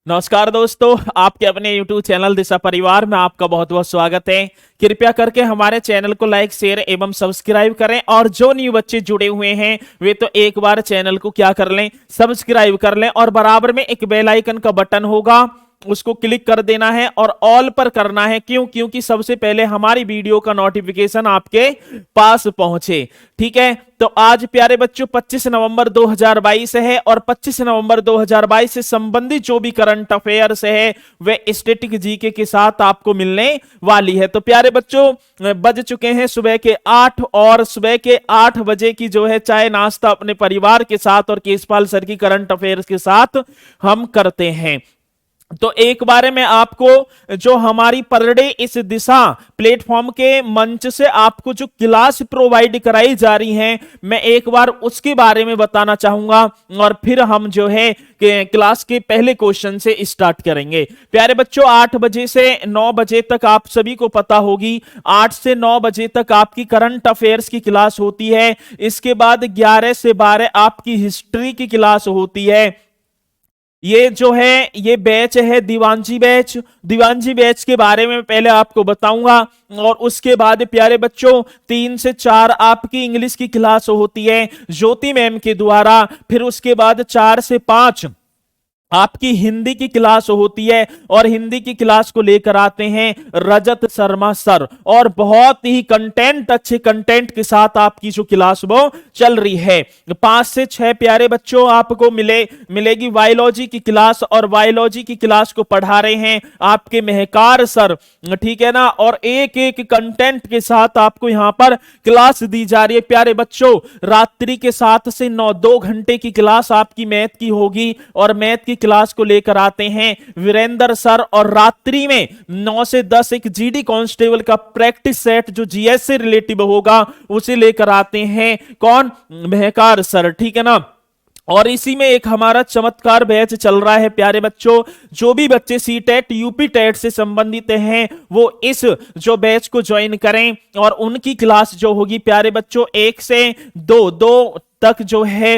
नमस्कार दोस्तों, आपके अपने YouTube चैनल दिशा परिवार में आपका बहुत बहुत स्वागत है। कृपया करके हमारे चैनल को लाइक, शेयर एवं सब्सक्राइब करें और जो न्यू बच्चे जुड़े हुए हैं वे तो एक बार चैनल को क्या कर लें, सब्सक्राइब कर लें और बराबर में एक बेल आइकन का बटन होगा उसको क्लिक कर देना है और ऑल पर करना है। क्योंकि सबसे पहले हमारी वीडियो का नोटिफिकेशन आपके पास पहुंचे। ठीक है, तो आज प्यारे बच्चों 25 नवंबर 2022 है और 25 नवंबर 2022 से संबंधित जो भी करंट अफेयर्स है वे स्टैटिक जीके के साथ आपको मिलने वाली है। तो प्यारे बच्चों बज चुके हैं सुबह के 8 और सुबह के 8 बजे की जो है चाय नाश्ता अपने परिवार के साथ और केशपाल सर की करंट अफेयर्स के साथ हम करते हैं। तो एक बारे में आपको जो हमारी पर डे इस दिशा प्लेटफॉर्म के मंच से आपको जो क्लास प्रोवाइड कराई जा रही है मैं एक बार उसके बारे में बताना चाहूंगा और फिर हम जो है क्लास के पहले क्वेश्चन से स्टार्ट करेंगे। प्यारे बच्चों 8 बजे से 9 बजे तक आप सभी को पता होगी 8 से 9 बजे तक आपकी करंट अफेयर्स की क्लास होती है। इसके बाद 11 से 12 आपकी हिस्ट्री की क्लास होती है। ये जो है ये बैच है दीवानजी बैच के बारे में पहले आपको बताऊंगा और उसके बाद प्यारे बच्चों 3 से 4 आपकी इंग्लिश की क्लास होती है ज्योति मैम के द्वारा। फिर उसके बाद 4 से 5 आपकी हिंदी की क्लास होती है और हिंदी की क्लास को लेकर आते हैं रजत शर्मा सर और बहुत ही अच्छे कंटेंट के साथ आपकी जो क्लास वो चल रही है। 5 से 6 प्यारे बच्चों आपको मिलेगी बायोलॉजी की क्लास और बायोलॉजी की क्लास को पढ़ा रहे हैं आपके महकार सर। ठीक है ना, और एक एक कंटेंट के साथ आपको यहां पर क्लास दी जा रही है। प्यारे बच्चों रात्रि के 7 से 9 2 घंटे की क्लास आपकी मैथ की होगी और मैथ की क्लास को लेकर आते हैं वीरेंद्र सर और रात्रि में 9 से 10 एक जीडी कांस्टेबल का प्रैक्टिस सेट जो जीएस से रिलेटिव होगा उसे लेकर आते हैं कौन, महकार सर। ठीक है ना, और इसी में एक हमारा चमत्कार बैच चल रहा है। प्यारे बच्चों जो भी बच्चे सी टेट यूपी टेट से संबंधित हैं वो इस जो बैच को ज्वाइन करें और उनकी क्लास जो होगी प्यारे बच्चों 1 से 2 तक जो है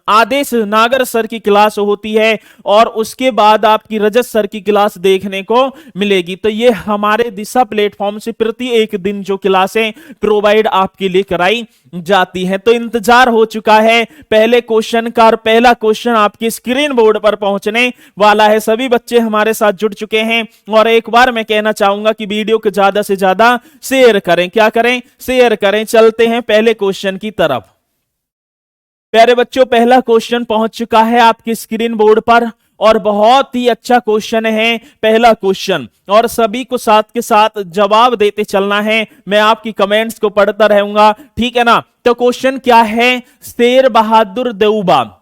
आदेश नागर सर की क्लास होती है और उसके बाद आपकी रजत सर की क्लास देखने को मिलेगी। तो ये हमारे दिशा प्लेटफॉर्म से प्रति एक दिन जो क्लासें प्रोवाइड आपके लिए कराई जाती हैं। तो इंतजार हो चुका है पहले क्वेश्चन का और पहला क्वेश्चन आपके स्क्रीन बोर्ड पर पहुंचने वाला है। सभी बच्चे हमारे साथ जुड़ चुके हैं और एक बार मैं कहना चाहूंगा कि वीडियो को ज्यादा से ज्यादा शेयर करें। क्या करें, शेयर करें। चलते हैं पहले क्वेश्चन की तरफ। प्यारे बच्चों पहला क्वेश्चन पहुंच चुका है आपके स्क्रीन बोर्ड पर और बहुत ही अच्छा क्वेश्चन है पहला क्वेश्चन और सभी को साथ के साथ जवाब देते चलना है। मैं आपकी कमेंट्स को पढ़ता रहूंगा। ठीक है ना, तो क्वेश्चन क्या है, शेर बहादुर देउबा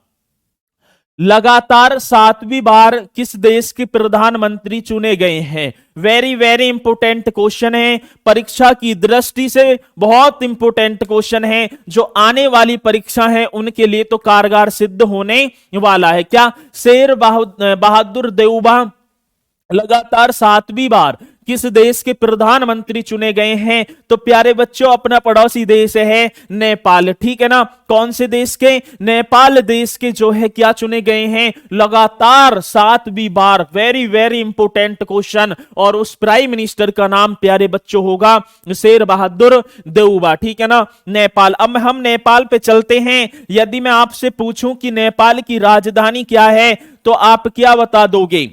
लगातार 7वीं बार किस देश के प्रधानमंत्री चुने गए हैं। वेरी वेरी इंपोर्टेंट क्वेश्चन है, परीक्षा की दृष्टि से बहुत इंपोर्टेंट क्वेश्चन है जो आने वाली परीक्षा है उनके लिए तो कारगर सिद्ध होने वाला है। क्या शेर बहादुर देउबा लगातार 7वीं बार किस देश के प्रधानमंत्री चुने गए हैं। तो प्यारे बच्चों अपना पड़ोसी देश है नेपाल। ठीक है ना, कौन से देश के, नेपाल देश के जो है क्या चुने गए हैं लगातार 7वीं बार। वेरी वेरी इंपोर्टेंट क्वेश्चन और उस प्राइम मिनिस्टर का नाम प्यारे बच्चों होगा शेर बहादुर देउबा। ठीक है ना, नेपाल। अब हम नेपाल पे चलते हैं। यदि मैं आपसे पूछूं कि नेपाल की राजधानी क्या है तो आप क्या बता दोगे।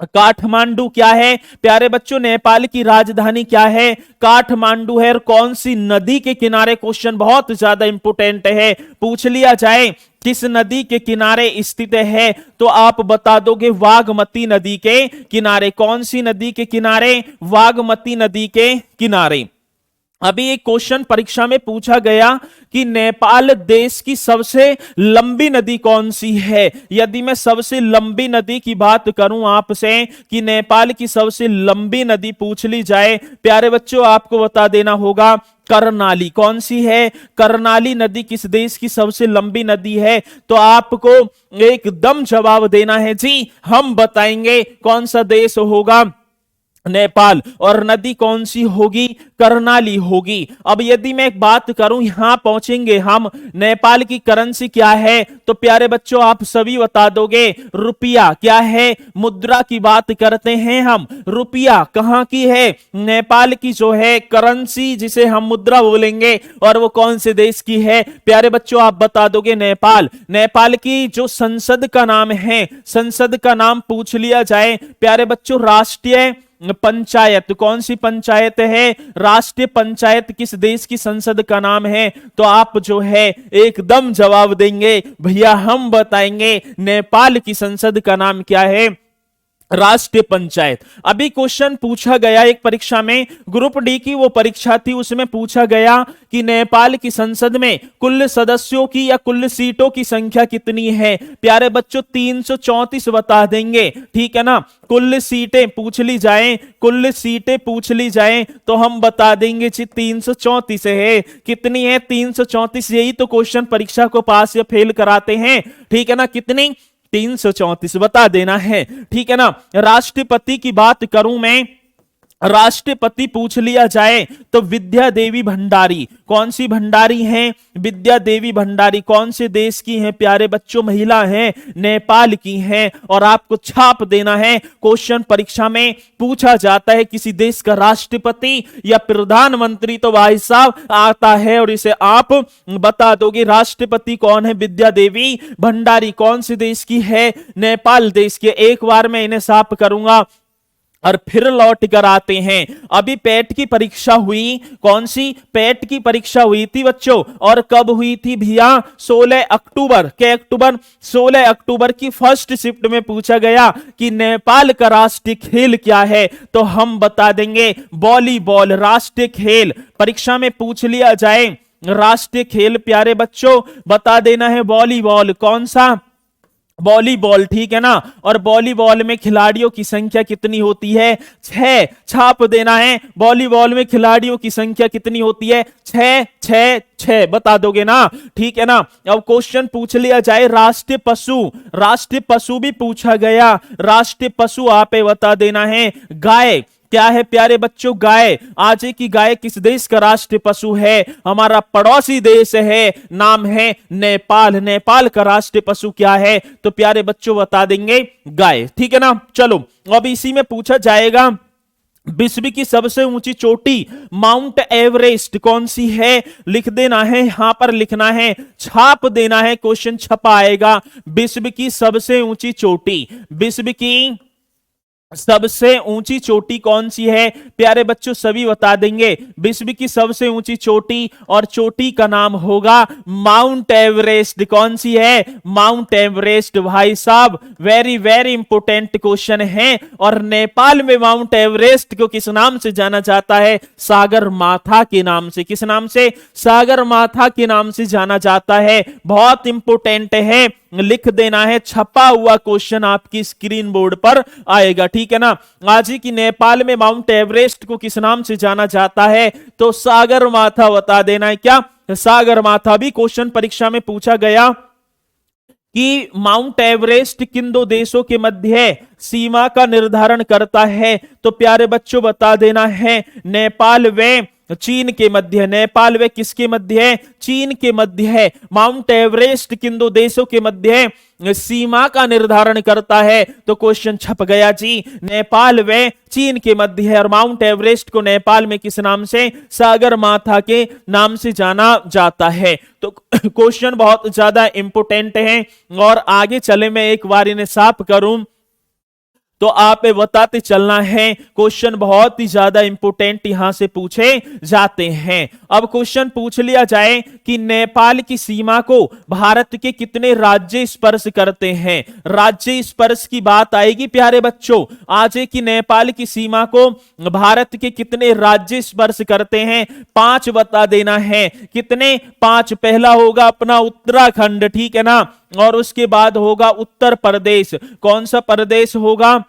काठमांडू क्या है प्यारे बच्चों, नेपाल की राजधानी क्या है, काठमांडू है। और कौन सी नदी के किनारे, क्वेश्चन बहुत ज्यादा इंपोर्टेंट है, पूछ लिया जाए किस नदी के किनारे स्थित है तो आप बता दोगे बागमती नदी के किनारे। कौन सी नदी के किनारे, बागमती नदी के किनारे। अभी एक क्वेश्चन परीक्षा में पूछा गया कि नेपाल देश की सबसे लंबी नदी कौन सी है। यदि मैं सबसे लंबी नदी की बात करूं आपसे कि नेपाल की सबसे लंबी नदी पूछ ली जाए प्यारे बच्चों आपको बता देना होगा कर्णाली। कौन सी है, कर्णाली नदी किस देश की सबसे लंबी नदी है। तो आपको एकदम जवाब देना है जी, हम बताएंगे कौन सा देश होगा नेपाल। और नदी कौन सी होगी? कर्णाली होगी। अब यदि मैं एक बात करूं, यहां पहुंचेंगे हम, नेपाल की करेंसी क्या है? तो प्यारे बच्चों आप सभी बता दोगे, रुपया। क्या है? मुद्रा की बात करते हैं हम। रुपया कहां की है? नेपाल की जो है करेंसी, जिसे हम मुद्रा बोलेंगे, और वो कौन से देश की है? प्यारे बच्चों आप बता दोगे नेपाल। नेपाल की जो संसद का नाम है, संसद का नाम पूछ लिया जाए प्यारे बच्चों, राष्ट्रीय पंचायत। कौन सी पंचायत है? राष्ट्रीय पंचायत किस देश की संसद का नाम है? तो आप जो है एकदम जवाब देंगे, भैया हम बताएंगे नेपाल की संसद का नाम क्या है? राष्ट्रीय पंचायत। अभी क्वेश्चन पूछा गया एक परीक्षा में, ग्रुप डी की वो परीक्षा थी, उसमें पूछा गया कि नेपाल की संसद में कुल सदस्यों की या कुल सीटों की संख्या कितनी है? प्यारे बच्चों 334 बता देंगे, ठीक है ना। कुल सीटें पूछ ली जाएं, कुल सीटें पूछ ली जाएं तो हम बता देंगे जी 334 है। कितनी है? 334। यही तो क्वेश्चन परीक्षा को पास या फेल कराते हैं, ठीक है ना। कितनी? 334 बता देना है, ठीक है ना। राष्ट्रपति की बात करूं मैं, राष्ट्रपति पूछ लिया जाए तो विद्या देवी भंडारी। कौन सी भंडारी हैं? विद्या देवी भंडारी। कौन से देश की हैं प्यारे बच्चों? महिला हैं, नेपाल की हैं। और आपको छाप देना है, क्वेश्चन परीक्षा में पूछा जाता है किसी देश का राष्ट्रपति या प्रधानमंत्री तो भाई साहब आता है और इसे आप बता दोगे। राष्ट्रपति कौन है? विद्या देवी भंडारी। कौन से देश की है? नेपाल देश की। एक बार मैं इन्हें साफ करूंगा और फिर लौट कर आते हैं। अभी पेट की परीक्षा हुई, कौन सी? पेट की परीक्षा हुई थी बच्चों, और कब हुई थी भैया? 16 अक्टूबर। के अक्टूबर? 16 अक्टूबर की फर्स्ट शिफ्ट में पूछा गया कि नेपाल का राष्ट्रीय खेल क्या है? तो हम बता देंगे वॉलीबॉल। राष्ट्रीय खेल परीक्षा में पूछ लिया जाए, राष्ट्रीय खेल प्यारे बच्चों बता देना है वॉलीबॉल। कौन सा? वॉलीबॉल, ठीक है ना। और वॉलीबॉल में खिलाड़ियों की संख्या कितनी होती है? 6। छाप देना है, वॉलीबॉल में खिलाड़ियों की संख्या कितनी होती है? 6 6 6 बता दोगे ना, ठीक है ना। अब क्वेश्चन पूछ लिया जाए राष्ट्रीय पशु। राष्ट्रीय पशु भी पूछा गया, राष्ट्रीय पशु आप बता देना है गाय। क्या है प्यारे बच्चों? गाय। आज की गाय किस देश का राष्ट्रीय पशु है? हमारा पड़ोसी देश है, नाम है नेपाल। नेपाल का राष्ट्रीय पशु क्या है? तो प्यारे बच्चों बता देंगे गाय, ठीक है ना। चलो अब इसी में पूछा जाएगा विश्व की सबसे ऊंची चोटी माउंट एवरेस्ट कौन सी है? लिख देना है, यहां पर लिखना है, छाप देना है, क्वेश्चन छपा आएगा। विश्व की सबसे ऊंची चोटी, विश्व की सबसे ऊंची चोटी कौन सी है? प्यारे बच्चों सभी बता देंगे विश्व की सबसे ऊंची चोटी, और चोटी का नाम होगा माउंट एवरेस्ट। कौन सी है? Mount Everest. भाई साहब वेरी वेरी इंपोर्टेंट क्वेश्चन है। और नेपाल में माउंट एवरेस्ट को किस नाम से जाना जाता है? सागर माथा के नाम से। किस नाम से? सागर माथा के नाम से जाना जाता है। बहुत इंपोर्टेंट है, लिख देना है, छपा हुआ क्वेश्चन आपकी स्क्रीन बोर्ड पर आएगा, ठीक है ना। आज ही की नेपाल में माउंट एवरेस्ट को किस नाम से जाना जाता है? तो सागर माथा बता देना है। क्या? सागर माथा। भी क्वेश्चन परीक्षा में पूछा गया कि माउंट एवरेस्ट किन दो देशों के मध्य सीमा का निर्धारण करता है? तो प्यारे बच्चों बता देना है नेपाल व चीन के मध्य। नेपाल व किसके मध्य है? चीन के मध्य है। माउंट एवरेस्ट किन दो देशों के मध्य सीमा का निर्धारण करता है? तो क्वेश्चन छप गया जी, नेपाल व चीन के मध्य है। और माउंट एवरेस्ट को नेपाल में किस नाम से? सागर माथा के नाम से जाना जाता है। तो क्वेश्चन बहुत ज्यादा इंपोर्टेंट है। और आगे चले मैं एक बार इन्हें साफ करूं तो आप बताते चलना है, क्वेश्चन बहुत ही ज्यादा इंपोर्टेंट यहां से पूछे जाते हैं। अब क्वेश्चन पूछ लिया जाए कि नेपाल की सीमा को भारत के कितने राज्य स्पर्श करते हैं? राज्य स्पर्श की बात आएगी प्यारे बच्चों। आज की नेपाल की सीमा को भारत के कितने राज्य स्पर्श करते हैं? 5 बता देना है। कितने? 5। पहला होगा अपना उत्तराखंड, ठीक है ना। और उसके बाद होगा उत्तर प्रदेश। कौन सा प्रदेश होगा?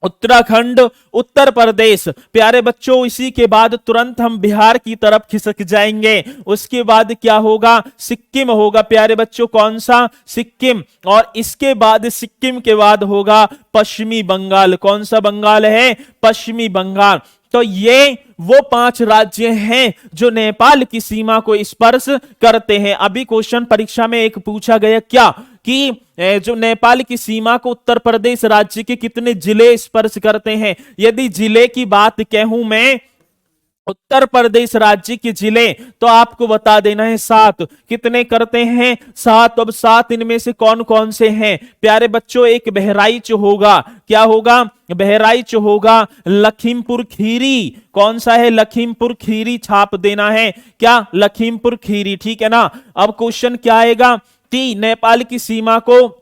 उत्तराखंड, उत्तर प्रदेश। प्यारे बच्चों, इसी के बाद तुरंत हम बिहार की तरफ खिसक जाएंगे। उसके बाद क्या होगा? सिक्किम होगा प्यारे बच्चों। कौन सा? सिक्किम। और इसके बाद सिक्किम के बाद होगा पश्चिमी बंगाल। कौन सा बंगाल है? पश्चिमी बंगाल। तो ये वो 5 राज्य हैं जो नेपाल की सीमा को स्पर्श करते हैं। अभी क्वेश्चन परीक्षा में एक पूछा गया क्या कि जो नेपाल की सीमा को उत्तर प्रदेश राज्य के कितने जिले स्पर्श करते हैं। यदि जिले की बात कहूं मैं, उत्तर प्रदेश राज्य के जिले, तो आपको बता देना है 7। कितने करते हैं? 7। अब 7 इनमें से कौन कौन से हैं प्यारे बच्चों? एक बहराइच होगा। क्या होगा? बहराइच होगा। लखीमपुर खीरी। कौन सा है? लखीमपुर खीरी छाप देना है। क्या? लखीमपुर खीरी। ठीक है ना। अब क्वेश्चन क्या आएगा कि नेपाल की सीमा को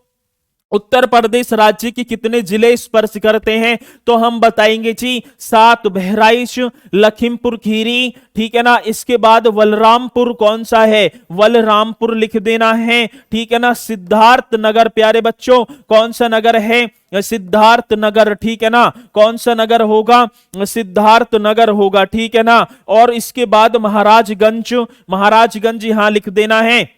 उत्तर प्रदेश राज्य के कितने जिले स्पर्श करते हैं? तो हम बताएंगे जी 7। बहराइच, लखीमपुर खीरी, ठीक है ना। इसके बाद बलरामपुर। कौन सा है? बलरामपुर लिख देना है। ठीक है ना। सिद्धार्थ नगर प्यारे बच्चों, कौन सा नगर है? सिद्धार्थ नगर। ठीक है ना। कौन सा नगर होगा? सिद्धार्थ नगर होगा। ठीक है ना। और इसके बाद महाराजगंज। महाराजगंज यहां लिख देना है।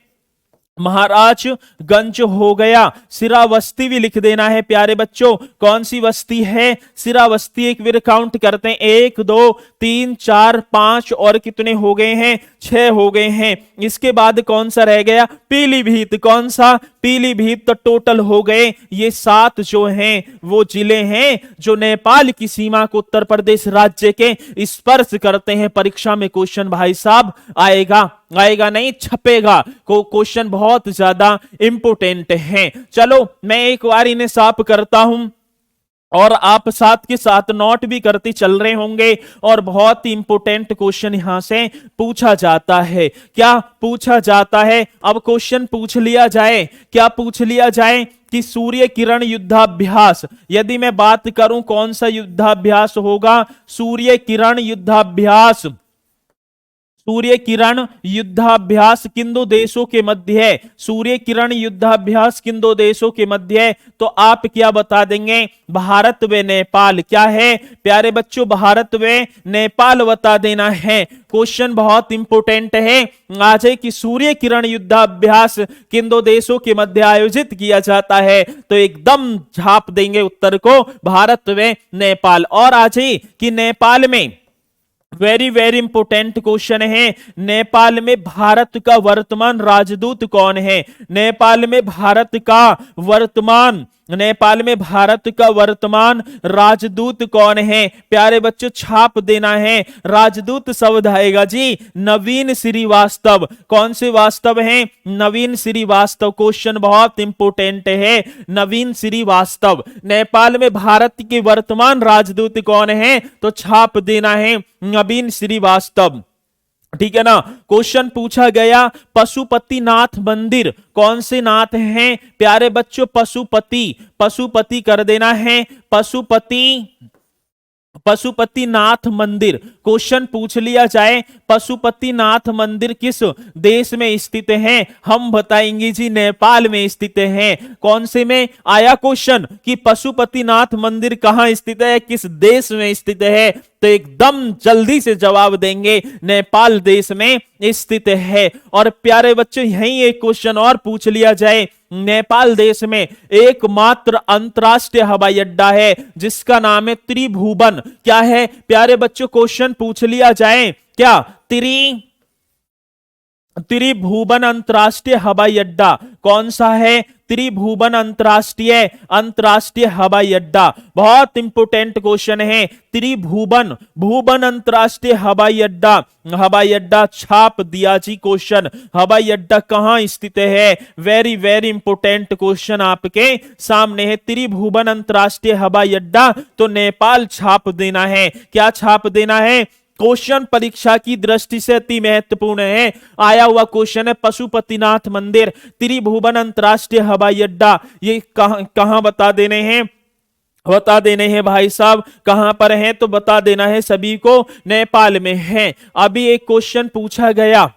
महाराजगंज हो गया। सिरावस्ती भी लिख देना है प्यारे बच्चों। कौन सी वस्ती है? सिरावस्ती। एक बार काउंट करते हैं, 1 2 3 4 5 और कितने हो गए हैं? 6 हो गए हैं। इसके बाद कौन सा रह गया? पीलीभीत। कौन सा? पीलीभीत। तो टोटल हो गए ये 7 जो हैं वो जिले हैं जो नेपाल की सीमा को उत्तर प्रदेश राज्य के स्पर्श करते हैं। परीक्षा में क्वेश्चन भाई साहब आएगा नहीं, छपेगा। क्वेश्चन बहुत ज्यादा इंपोर्टेंट है। चलो मैं एक बार इन्हें साफ करता हूं और आप साथ के साथ नोट भी करते चल रहे होंगे। और बहुत ही इंपोर्टेंट क्वेश्चन यहां से पूछा जाता है। क्या पूछा जाता है? अब क्वेश्चन पूछ लिया जाए। क्या पूछ लिया जाए? कि सूर्य किरण युद्धाभ्यास। यदि मैं बात करूं कौन सा युद्धाभ्यास होगा? सूर्य किरण युद्धाभ्यास। सूर्य किरण युद्धाभ्यास किन दो देशों के मध्य है? सूर्य किरण युद्धाभ्यास किन दो देशों के मध्य है? तो आप क्या बता देंगे? भारत व नेपाल। क्या है प्यारे बच्चों? भारत व नेपाल बता देना है। क्वेश्चन बहुत इंपोर्टेंट है आज है कि सूर्य किरण युद्धाभ्यास किन दो देशों के मध्य आयोजित किया जाता है? तो एकदम झाप देंगे उत्तर को, भारत व नेपाल। और आज है कि नेपाल में वेरी वेरी इंपोर्टेंट क्वेश्चन है, नेपाल में भारत का वर्तमान राजदूत कौन है? नेपाल में भारत का वर्तमान राजदूत कौन है? प्यारे बच्चों छाप देना है। राजदूत शब्द आएगा जी नवीन श्रीवास्तव। कौन से वास्तव हैं? नवीन श्रीवास्तव। क्वेश्चन बहुत इंपोर्टेंट है, नवीन श्रीवास्तव। नेपाल में भारत के वर्तमान राजदूत कौन है? तो छाप देना है नवीन श्रीवास्तव। ठीक है ना। क्वेश्चन पूछा गया पशुपतिनाथ मंदिर कौन से नाथ हैं? प्यारे बच्चों पशुपति कर देना है। पशुपतिनाथ मंदिर। क्वेश्चन पूछ लिया जाए पशुपतिनाथ मंदिर किस देश में स्थित है? हम बताएंगे जी नेपाल में स्थित है। कौन से में आया क्वेश्चन कि पशुपतिनाथ मंदिर कहां स्थित है, किस देश में स्थित है? तो एकदम जल्दी से जवाब देंगे नेपाल देश में स्थित है। और प्यारे बच्चों यही एक क्वेश्चन और पूछ लिया जाए, नेपाल देश में एकमात्र अंतरराष्ट्रीय हवाई अड्डा है जिसका नाम है त्रिभुवन। क्या है प्यारे बच्चों? क्वेश्चन पूछ लिया जाए क्या त्रिभुवन अंतरराष्ट्रीय हवाई अड्डा कौन सा है? त्रिभुवन अंतरराष्ट्रीय हवाई अड्डा। बहुत इंपोर्टेंट क्वेश्चन है। भुवन अंतरराष्ट्रीय हवाई अड्डा छाप दिया जी क्वेश्चन। हवाई अड्डा कहां स्थित है? वेरी वेरी इंपोर्टेंट क्वेश्चन आपके सामने है। त्रिभुवन अंतरराष्ट्रीय हवाई अड्डा तो नेपाल छाप देना है। क्या छाप देना है? क्वेश्चन परीक्षा की दृष्टि से अति महत्वपूर्ण है। आया हुआ क्वेश्चन है पशुपतिनाथ मंदिर, त्रिभुवन अंतरराष्ट्रीय हवाई अड्डा, ये कहां बता देने हैं भाई साहब। कहां पर है? तो बता देना है सभी को, नेपाल में है। अभी एक क्वेश्चन पूछा गया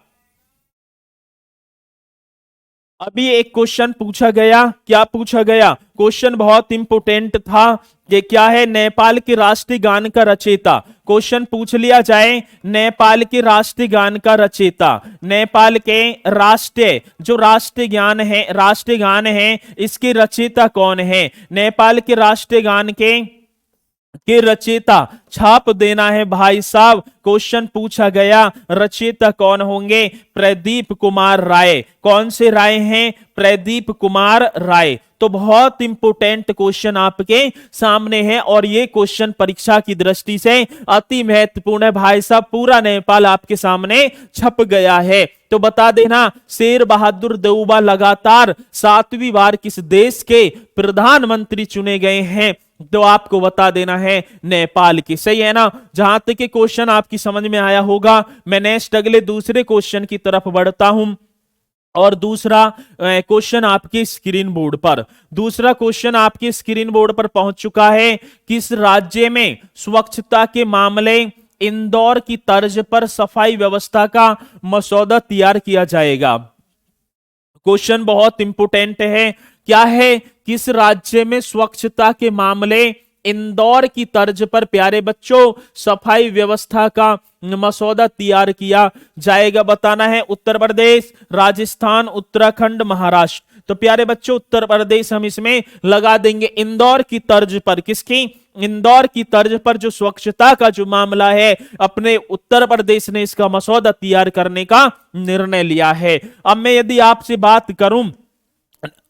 अभी एक क्वेश्चन पूछा गया, क्या पूछा गया, क्वेश्चन बहुत इंपोर्टेंट था। ये क्या है, नेपाल के राष्ट्रीय गान का रचयिता। क्वेश्चन पूछ लिया जाए, नेपाल के राष्ट्रीय गान का रचयिता, नेपाल के राष्ट्रीय जो राष्ट्रीय गान है इसके रचयिता कौन है। नेपाल के राष्ट्रीय गान के रचयिता छाप देना है भाई साहब। क्वेश्चन पूछा गया, रचयिता कौन होंगे, प्रदीप कुमार राय। कौन से राय हैं, प्रदीप कुमार राय। तो बहुत इंपोर्टेंट क्वेश्चन आपके सामने है और ये क्वेश्चन परीक्षा की दृष्टि से अति महत्वपूर्ण है भाई साहब। पूरा नेपाल आपके सामने छप गया है। तो बता देना, शेर बहादुर देउबा लगातार 7वीं बार किस देश के प्रधानमंत्री चुने गए हैं। तो आपको बता देना है नेपाल की। सही है ना। जहां तक के क्वेश्चन आपकी समझ में आया होगा, मैं नेक्स्ट अगले दूसरे क्वेश्चन की तरफ बढ़ता हूं। और दूसरा क्वेश्चन आपके स्क्रीन बोर्ड पर, दूसरा क्वेश्चन आपके स्क्रीन बोर्ड पर पहुंच चुका है। किस राज्य में स्वच्छता के मामले इंदौर की तर्ज पर सफाई व्यवस्था का मसौदा तैयार किया जाएगा। क्वेश्चन बहुत इंपोर्टेंट है। क्या है, किस राज्य में स्वच्छता के मामले इंदौर की तर्ज पर प्यारे बच्चों सफाई व्यवस्था का मसौदा तैयार किया जाएगा। बताना है उत्तर प्रदेश, राजस्थान, उत्तराखंड, महाराष्ट्र। तो प्यारे बच्चों उत्तर प्रदेश हम इसमें लगा देंगे। इंदौर की तर्ज पर, किसकी, इंदौर की तर्ज पर जो स्वच्छता का जो मामला है, अपने उत्तर प्रदेश ने इसका मसौदा तैयार करने का निर्णय लिया है। अब मैं यदि आपसे बात करूं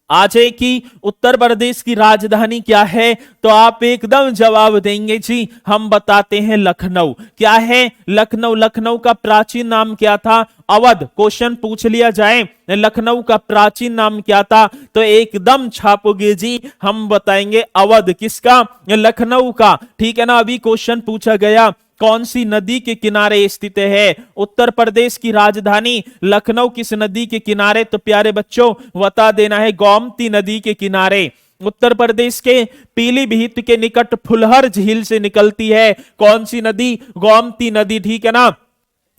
आज है कि उत्तर प्रदेश की राजधानी क्या है, तो आप एकदम जवाब देंगे जी, हम बताते हैं लखनऊ। क्या है, लखनऊ। लखनऊ का प्राचीन नाम क्या था, अवध। क्वेश्चन पूछ लिया जाए लखनऊ का प्राचीन नाम क्या था, तो एकदम छापोगे जी, हम बताएंगे अवध। किसका, लखनऊ का। ठीक है ना। अभी क्वेश्चन पूछा गया, कौन सी नदी के किनारे स्थित है उत्तर प्रदेश की राजधानी लखनऊ, किस नदी के किनारे। तो प्यारे बच्चों बता देना है गोमती नदी के किनारे। उत्तर प्रदेश के पीलीभीत के निकट फुलहर झील से निकलती है कौन सी नदी, गोमती नदी। ठीक है ना।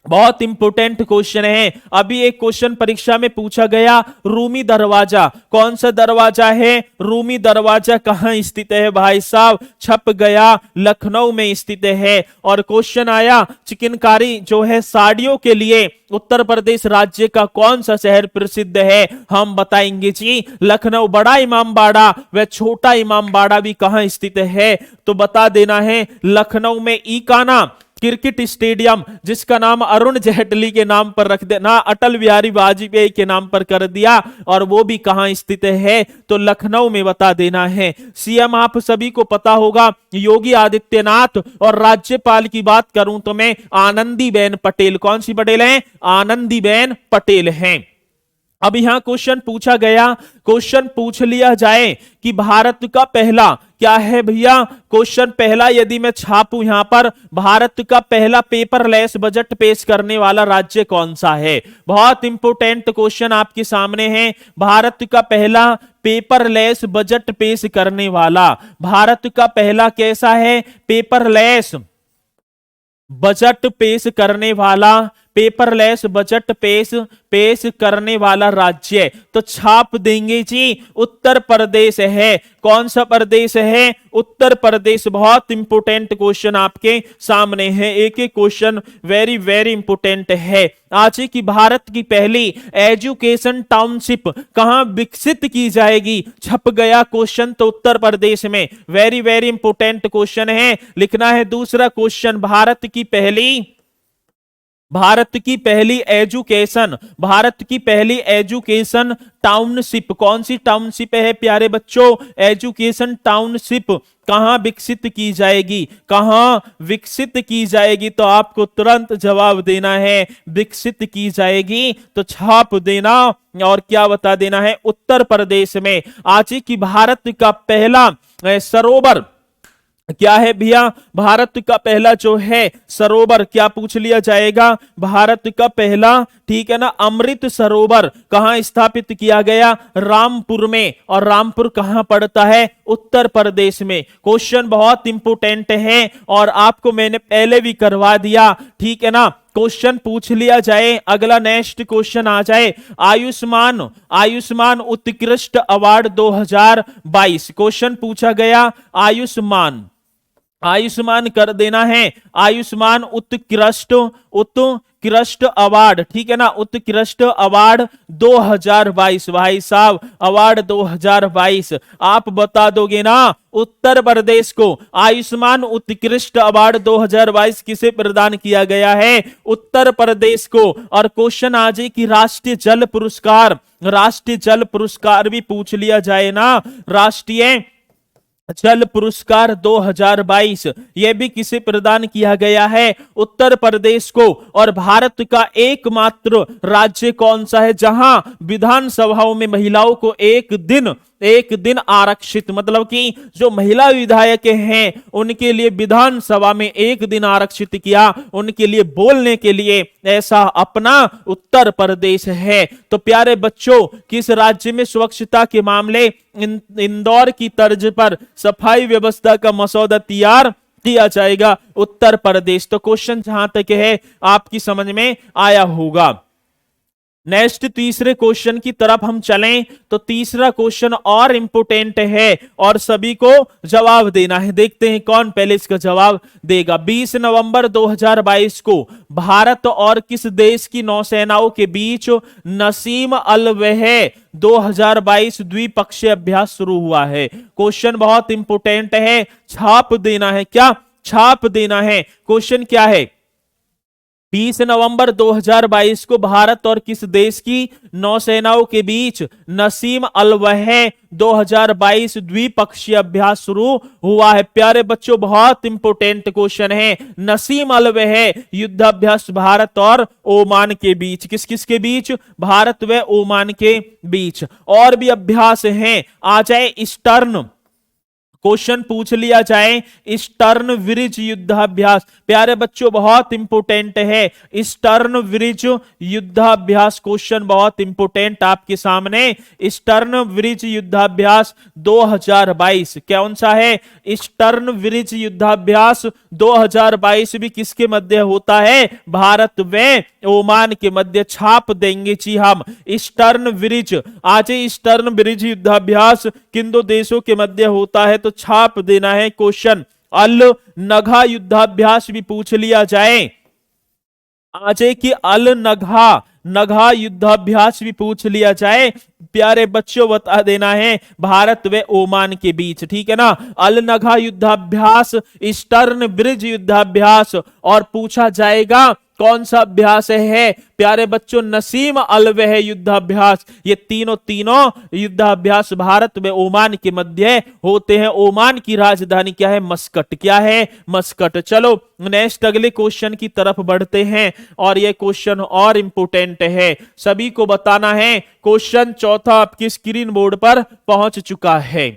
बहुत इंपोर्टेंट क्वेश्चन है। अभी एक क्वेश्चन परीक्षा में पूछा गया, रूमी दरवाजा। कौन सा दरवाजा है, रूमी दरवाजा कहां स्थित है भाई साहब, छप गया, लखनऊ में स्थित है। और क्वेश्चन आया, चिकनकारी जो है साड़ियों के लिए उत्तर प्रदेश राज्य का कौन सा शहर प्रसिद्ध है, हम बताएंगे जी लखनऊ। बड़ा इमामबाड़ा व छोटा इमामबाड़ा भी कहां स्थित है, तो बता देना है लखनऊ में। ईकाना क्रिकेट स्टेडियम, जिसका नाम अरुण जेटली के नाम पर रख देना, अटल बिहारी वाजपेयी के नाम पर कर दिया, और वो भी कहां स्थित है, तो लखनऊ में बता देना है। सीएम आप सभी को पता होगा योगी आदित्यनाथ, और राज्यपाल की बात करूं तो मैं आनंदीबेन पटेल। कौन सी पटेल हैं, आनंदीबेन पटेल हैं। अब यहां क्वेश्चन पूछा गया, क्वेश्चन पूछ लिया जाए कि भारत का पहला, क्या है भैया, क्वेश्चन पहला यदि मैं छापूं यहां पर, भारत का पहला पेपरलेस बजट पेश करने वाला राज्य कौन सा है। बहुत इंपोर्टेंट क्वेश्चन आपके सामने है। भारत का पहला पेपरलेस बजट पेश करने वाला, भारत का पहला कैसा है, पेपरलेस बजट पेश करने वाला, पेपरलेस बजट पेश करने वाला राज्य, तो छाप देंगे जी उत्तर प्रदेश है। कौन सा प्रदेश है, उत्तर प्रदेश। बहुत इंपोर्टेंट क्वेश्चन आपके सामने है, एक एक क्वेश्चन वेरी वेरी इंपोर्टेंट है। आज की भारत की पहली एजुकेशन टाउनशिप कहां विकसित की जाएगी, छप गया क्वेश्चन, तो उत्तर प्रदेश में। वेरी वेरी इंपोर्टेंट क्वेश्चन है। लिखना है दूसरा क्वेश्चन, भारत की पहली एजुकेशन टाउनशिप, कौन सी टाउनशिप है प्यारे बच्चों, एजुकेशन टाउनशिप कहां विकसित की जाएगी, कहां विकसित की जाएगी, तो आपको तुरंत जवाब देना है विकसित की जाएगी, तो छाप देना और क्या बता देना है, उत्तर प्रदेश में। आज की भारत का पहला सरोवर क्या है भैया, भारत का पहला जो है सरोवर, क्या पूछ लिया जाएगा, भारत का पहला, ठीक है ना, अमृत सरोवर कहां स्थापित किया गया, रामपुर में। और रामपुर कहां पड़ता है, उत्तर प्रदेश में। क्वेश्चन बहुत इंपोर्टेंट है और आपको मैंने पहले भी करवा दिया, ठीक है ना। क्वेश्चन पूछ लिया जाए। अगला नेक्स्ट क्वेश्चन आ जाए, आयुष्मान आयुष्मान उत्कृष्ट अवार्ड 2022। क्वेश्चन पूछा गया आयुष्मान, आयुष्मान कर देना है, आयुष्मान उत्कृष्ट अवार्ड, ठीक है ना, उत्कृष्ट अवार्ड 2022। भाई साहब अवार्ड 2022 आप बता दोगे ना। उत्तर प्रदेश को आयुष्मान उत्कृष्ट अवार्ड 2022 किसे प्रदान किया गया है? उत्तर प्रदेश को। और क्वेश्चन आ जाए कि राष्ट्रीय जल पुरस्कार, राष्ट्रीय जल पुरस्कार भी पूछ लिया जाए ना, राष्ट्रीय जल पुरस्कार 2022 यह भी किसे प्रदान किया गया है? उत्तर प्रदेश को। और भारत का एकमात्र राज्य कौन सा है जहां विधानसभाओं में महिलाओं को एक दिन आरक्षित, मतलब कि जो महिला विधायक हैं उनके लिए विधानसभा में एक दिन आरक्षित किया, उनके लिए बोलने के लिए, ऐसा अपना उत्तर प्रदेश है। तो प्यारे बच्चों, किस राज्य में स्वच्छता के मामले इंदौर की तर्ज पर सफाई व्यवस्था का मसौदा तैयार किया जाएगा? उत्तर प्रदेश। तो क्वेश्चन जहां तक है आपकी समझ में आया होगा। नेक्स्ट तीसरे क्वेश्चन की तरफ हम चलें तो तीसरा क्वेश्चन और इंपोर्टेंट है और सभी को जवाब देना है। देखते हैं कौन पहले इसका जवाब देगा। 20 नवंबर 2022 को भारत और किस देश की नौसेनाओं के बीच नसीम अल वह 2022 द्विपक्षीय अभ्यास शुरू हुआ है? क्वेश्चन बहुत इंपोर्टेंट है, छाप देना है। क्या छाप देना है? क्वेश्चन क्या है? 20 नवंबर 2022 को भारत और किस देश की नौसेनाओं के बीच नसीम अल वह 2022 द्विपक्षीय अभ्यास शुरू हुआ है? प्यारे बच्चों बहुत इंपोर्टेंट क्वेश्चन है। नसीम अल वह युद्धाभ्यास भारत और ओमान के बीच, किस किस के बीच? भारत व ओमान के बीच। और भी अभ्यास हैं, आ जाए ईस्टर्न, क्वेश्चन पूछ लिया जाए ईस्टर्न ब्रिज युद्धाभ्यास। प्यारे बच्चों बहुत इंपोर्टेंट है ईस्टर्न ब्रिज युद्धाभ्यास, क्वेश्चन बहुत इंपोर्टेंट आपके सामने। ईस्टर्न ब्रिज युद्धाभ्यास 2022 कौन सा है? ईस्टर्न ब्रिज युद्धाभ्यास 2022 भी किसके मध्य होता है? भारत व ओमान के मध्य। छाप देंगे जी हम ईस्टर्न ब्रिज। आज ईस्टर्न ब्रिज युद्धाभ्यास किन दो देशों के मध्य होता है? तो छाप देना है क्वेश्चन। अल नगा युद्धाभ्यास भी पूछ लिया जाए, आज कि अल नगा युद्धाभ्यास भी पूछ लिया जाए। प्यारे बच्चों बता देना है भारत व ओमान के बीच, ठीक है ना। अल नगा युद्धाभ्यास, ईस्टर्न ब्रिज युद्धाभ्यास, और पूछा जाएगा कौन सा अभ्यास है? प्यारे बच्चों नसीम अल वह युद्धाभ्यास। ये तीनों युद्धाभ्यास भारत व ओमान के मध्य होते हैं। ओमान की राजधानी क्या है? मस्कट। क्या है? मस्कट। चलो नेक्स्ट अगले क्वेश्चन की तरफ बढ़ते हैं और ये क्वेश्चन और इंपोर्टेंट है, सभी को बताना है। क्वेश्चन चौथा आपकी स्क्रीन बोर्ड पर पहुंच चुका है।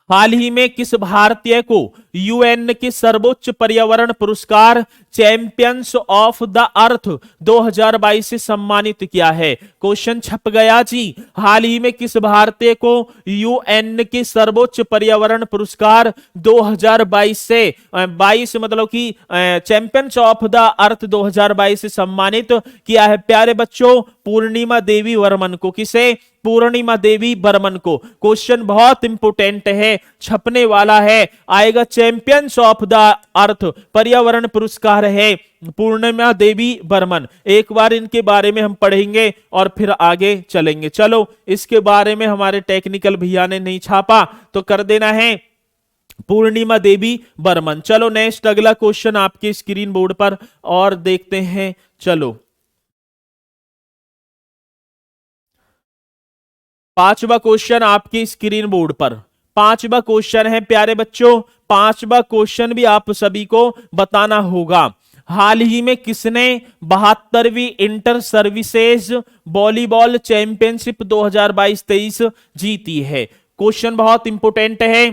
हाल ही में किस भारतीय को यूएन के सर्वोच्च पर्यावरण पुरस्कार चैंपियंस ऑफ द अर्थ 2022 से सम्मानित किया है? क्वेश्चन छप गया जी। हाल ही में किस भारतीय को यूएन के सर्वोच्च पर्यावरण पुरस्कार 2022 से 22 मतलब कि चैंपियंस ऑफ द अर्थ 2022 से सम्मानित किया है? प्यारे बच्चों पूर्णिमा देवी वर्मन को। किसे? पूर्णिमा देवी बर्मन को। क्वेश्चन बहुत इंपोर्टेंट है, छपने वाला है, आएगा चैंपियंस ऑफ द अर्थ पर्यावरण पुरस्कार है पूर्णिमा देवी बर्मन। एक बार इनके बारे में हम पढ़ेंगे और फिर आगे चलेंगे। चलो इसके बारे में हमारे टेक्निकल भैया ने नहीं छापा तो कर देना है पूर्णिमा देवी बर्मन। चलो नेक्स्ट अगला क्वेश्चन आपके स्क्रीन बोर्ड पर और देखते हैं। चलो पांचवा क्वेश्चन आपकी स्क्रीन बोर्ड पर, पांचवा क्वेश्चन है प्यारे बच्चों। पांचवा क्वेश्चन भी आप सभी को बताना होगा। हाल ही में किसने 72वीं इंटर सर्विसेज वॉलीबॉल चैंपियनशिप 2022-23 जीती है? क्वेश्चन बहुत इंपोर्टेंट है।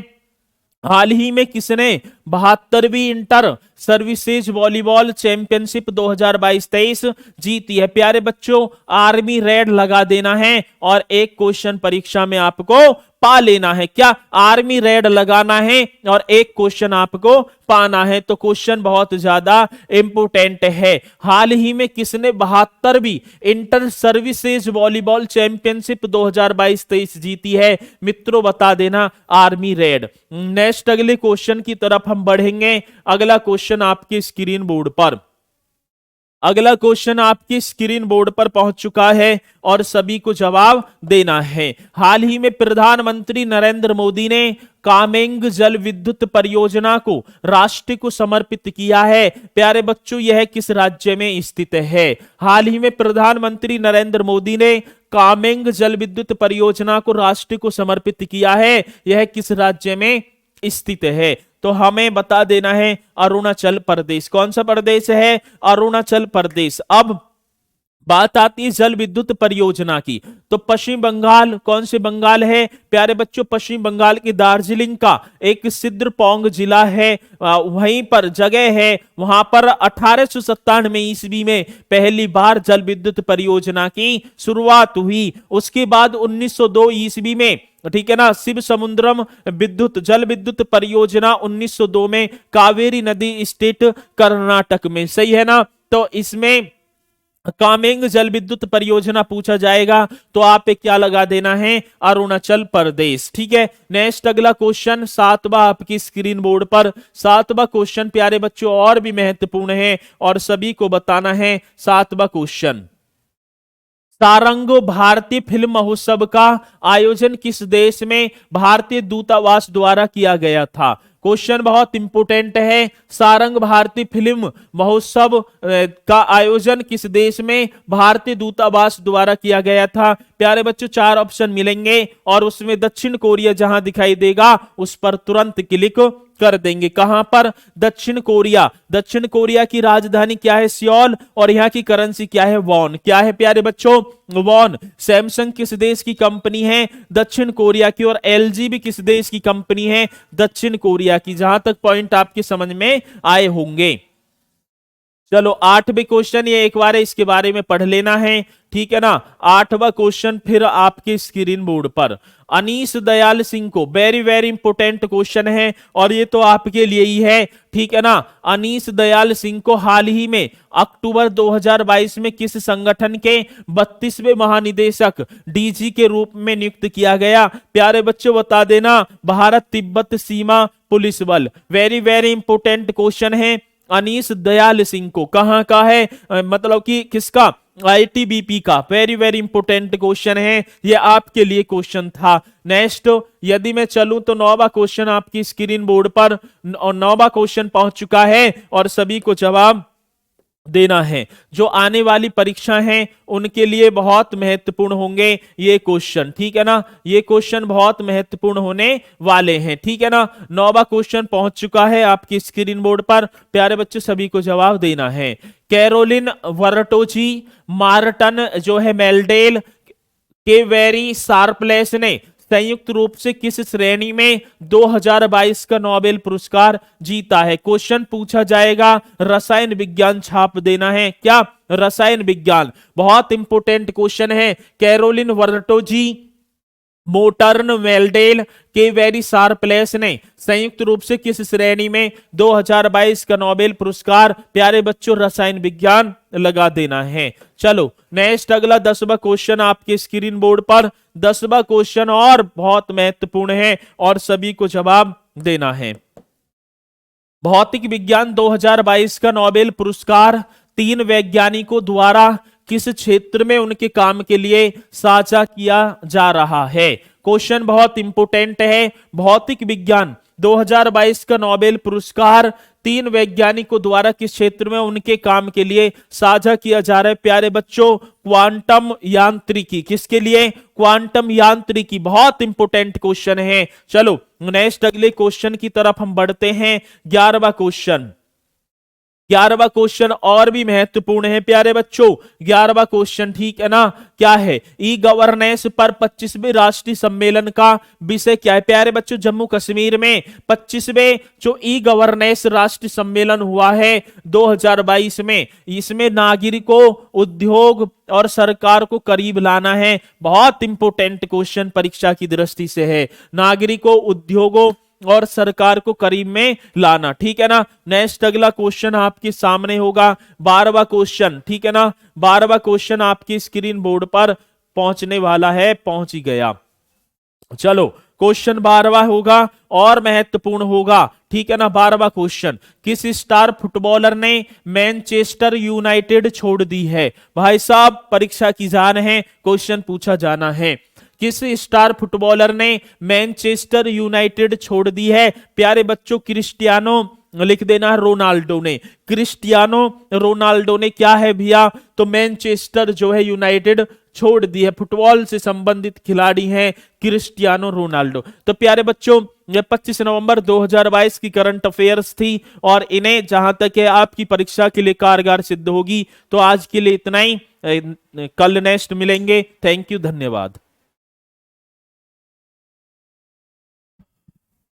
हाल ही में किसने 72वीं इंटर सर्विसेज वॉलीबॉल चैंपियनशिप 2022-23 जीती है। प्यारे बच्चों, आर्मी रेड लगा देना है और एक क्वेश्चन परीक्षा में आपको पा लेना है। क्या आर्मी रेड लगाना है और एक क्वेश्चन आपको पाना है। तो क्वेश्चन बहुत ज्यादा इंपोर्टेंट है। हाल ही में किसने 72वीं इंटर सर्विसेज वॉलीबॉल चैंपियनशिप 2022-23 जीती है? मित्रों बता देना, आर्मी रेड। नेक्स्ट अगले क्वेश्चन की तरफ हम बढ़ेंगे। अगला क्वेश्चन आपके स्क्रीन बोर्ड पर, अगला क्वेश्चन आपकी स्क्रीन बोर्ड पर पहुंच चुका है और सभी को जवाब देना है। हाल ही में प्रधानमंत्री नरेंद्र मोदी ने कामेंग जल विद्युत परियोजना को राष्ट्र को समर्पित किया है। प्यारे बच्चों, यह किस राज्य में स्थित है? हाल ही में प्रधानमंत्री नरेंद्र मोदी ने कामेंग जल विद्युत परियोजना को राष्ट्र को समर्पित किया है। यह किस राज्य में स्थित है? तो हमें बता देना है अरुणाचल प्रदेश। कौन सा प्रदेश है? अरुणाचल प्रदेश। अब बात आती है जल विद्युत परियोजना की, तो पश्चिम बंगाल, कौन से बंगाल है? प्यारे बच्चों, पश्चिम बंगाल की दार्जिलिंग का एक सिद्रपोंग जिला है, वहीं पर जगह है। वहां पर 1897 ईस्वी में पहली बार जल विद्युत परियोजना की शुरुआत हुई। उसके बाद 1902 ईस्वी में, ठीक है ना, शिव समुद्रम विद्युत जल विद्युत परियोजना 1902 में कावेरी नदी स्टेट कर्नाटक में, सही है ना। तो इसमें कामेंग जल विद्युत परियोजना पूछा जाएगा तो आप क्या लगा देना है? अरुणाचल प्रदेश। ठीक है। नेक्स्ट अगला क्वेश्चन, सातवां आपकी स्क्रीन बोर्ड पर। सातवां क्वेश्चन प्यारे बच्चों और भी महत्वपूर्ण है और सभी को बताना है। सातवां क्वेश्चन, सारंगो भारतीय फिल्म महोत्सव का आयोजन किस देश में भारतीय दूतावास द्वारा किया गया था? क्वेश्चन बहुत इंपोर्टेंट है। सारंग भारतीय फिल्म महोत्सव का आयोजन किस देश में भारतीय दूतावास द्वारा किया गया था? प्यारे बच्चों, 4 ऑप्शन मिलेंगे और उसमें दक्षिण कोरिया जहां दिखाई देगा उस पर तुरंत क्लिक कर देंगे। कहां पर? दक्षिण कोरिया। दक्षिण कोरिया की राजधानी क्या है? सियोल। और यहाँ की करेंसी क्या है? वॉन। क्या है प्यारे बच्चों? वॉन। सैमसंग किस देश की कंपनी है? दक्षिण कोरिया की। और एलजी भी किस देश की कंपनी है? दक्षिण कोरिया की। जहां तक पॉइंट आपके समझ में आए होंगे। चलो 8वें क्वेश्चन, ये एक बार इसके बारे में पढ़ लेना है, ठीक है ना। 8वां क्वेश्चन फिर आपके स्क्रीन बोर्ड पर, अनीश दयाल सिंह को, वेरी वेरी इंपोर्टेंट क्वेश्चन है और ये तो आपके लिए ही है, ठीक है ना। अनीश दयाल सिंह को हाल ही में अक्टूबर 2022 में किस संगठन के 32वें महानिदेशक डीजी के रूप में नियुक्त किया गया? प्यारे बच्चों बता देना, भारत तिब्बत सीमा पुलिस बल। वेरी वेरी इंपोर्टेंट क्वेश्चन है। अनीश दयाल सिंह को कहां का है, मतलब कि किसका? आईटीबीपी का। वेरी वेरी इंपोर्टेंट क्वेश्चन है, ये आपके लिए क्वेश्चन था। नेक्स्ट यदि मैं चलूं तो 9वां क्वेश्चन आपकी स्क्रीन बोर्ड पर, और 9वां क्वेश्चन पहुंच चुका है और सभी को जवाब देना है। जो आने वाली परीक्षा है उनके लिए बहुत महत्वपूर्ण होंगे ये क्वेश्चन, ठीक है ना। ये क्वेश्चन बहुत महत्वपूर्ण होने वाले हैं, ठीक है ना। 9वां क्वेश्चन पहुंच चुका है आपकी स्क्रीन बोर्ड पर। प्यारे बच्चों सभी को जवाब देना है। कैरोलिन वर्टोजी मार्टन जो है मेल्डेल के वेरी शार्पलेस ने संयुक्त रूप से किस श्रेणी में 2022 का नोबेल पुरस्कार जीता है? क्वेश्चन पूछा जाएगा, रसायन विज्ञान छाप देना है। क्या? रसायन विज्ञान। बहुत इंपोर्टेंट क्वेश्चन है। कैरोलिन वर्टोजी मोटर्न मेल्डेल के वेरी शार्पलेस ने संयुक्त रूप से किस श्रेणी में 2022 का नोबेल पुरस्कार? प्यारे बच्चों रसायन विज्ञान लगा देना है। चलो नेक्स्ट अगला 10वां क्वेश्चन आपके स्क्रीन बोर्ड पर। 10वां क्वेश्चन और बहुत महत्वपूर्ण है और सभी को जवाब देना है। भौतिक विज्ञान 2022 का नोबेल पुरस्कार 3 वैज्ञानिकों द्वारा किस क्षेत्र में उनके काम के लिए साझा किया जा रहा है? क्वेश्चन बहुत इंपोर्टेंट है। भौतिक विज्ञान 2022 का नोबेल पुरस्कार 3 वैज्ञानिकों द्वारा किस क्षेत्र में उनके काम के लिए साझा किया जा रहा है? प्यारे बच्चों क्वांटम यांत्रिकी। किसके लिए? क्वांटम यांत्रिकी। बहुत इंपोर्टेंट क्वेश्चन है। चलो नेक्स्ट अगले क्वेश्चन की तरफ हम बढ़ते हैं। 11वां क्वेश्चन, 11वां क्वेश्चन और भी महत्वपूर्ण है प्यारे बच्चों। 11वां क्वेश्चन, ठीक है ना, क्या है? ई गवर्नेंस पर 25वें राष्ट्रीय सम्मेलन का विषय क्या है? प्यारे बच्चों, जम्मू कश्मीर में 25वें जो ई गवर्नेंस राष्ट्रीय सम्मेलन हुआ है 2022 में, इसमें नागरिकों, उद्योग और सरकार को करीब लाना है। बहुत इंपोर्टेंट क्वेश्चन परीक्षा की दृष्टि से है, नागरिकों, उद्योगों और सरकार को करीब में लाना, ठीक है ना। नेक्स्ट अगला क्वेश्चन आपके सामने होगा 12वां क्वेश्चन, ठीक है ना। 12वां क्वेश्चन आपकी स्क्रीन बोर्ड पर पहुंचने वाला है, पहुंच ही गया। चलो, क्वेश्चन 12वां होगा और महत्वपूर्ण होगा, ठीक है ना। 12वां क्वेश्चन, किस स्टार फुटबॉलर ने मैनचेस्टर यूनाइटेड छोड़ दी है? भाई साहब, परीक्षा की जान है, क्वेश्चन पूछा जाना है। किस स्टार फुटबॉलर ने मैनचेस्टर यूनाइटेड छोड़ दी है? प्यारे बच्चों, क्रिस्टियानो लिख देना, रोनाल्डो ने। क्रिस्टियानो रोनाल्डो ने क्या है भैया? तो मैनचेस्टर जो है यूनाइटेड छोड़ दी है। फुटबॉल से संबंधित खिलाड़ी हैं क्रिस्टियानो रोनाल्डो। तो प्यारे बच्चों, ये 25 नवंबर 2022 की करंट अफेयर्स थी और इन्हें जहां तक है आपकी परीक्षा के लिए कारगर सिद्ध होगी। तो आज के लिए इतना ही, कल नेक्स्ट मिलेंगे। थैंक यू, धन्यवाद।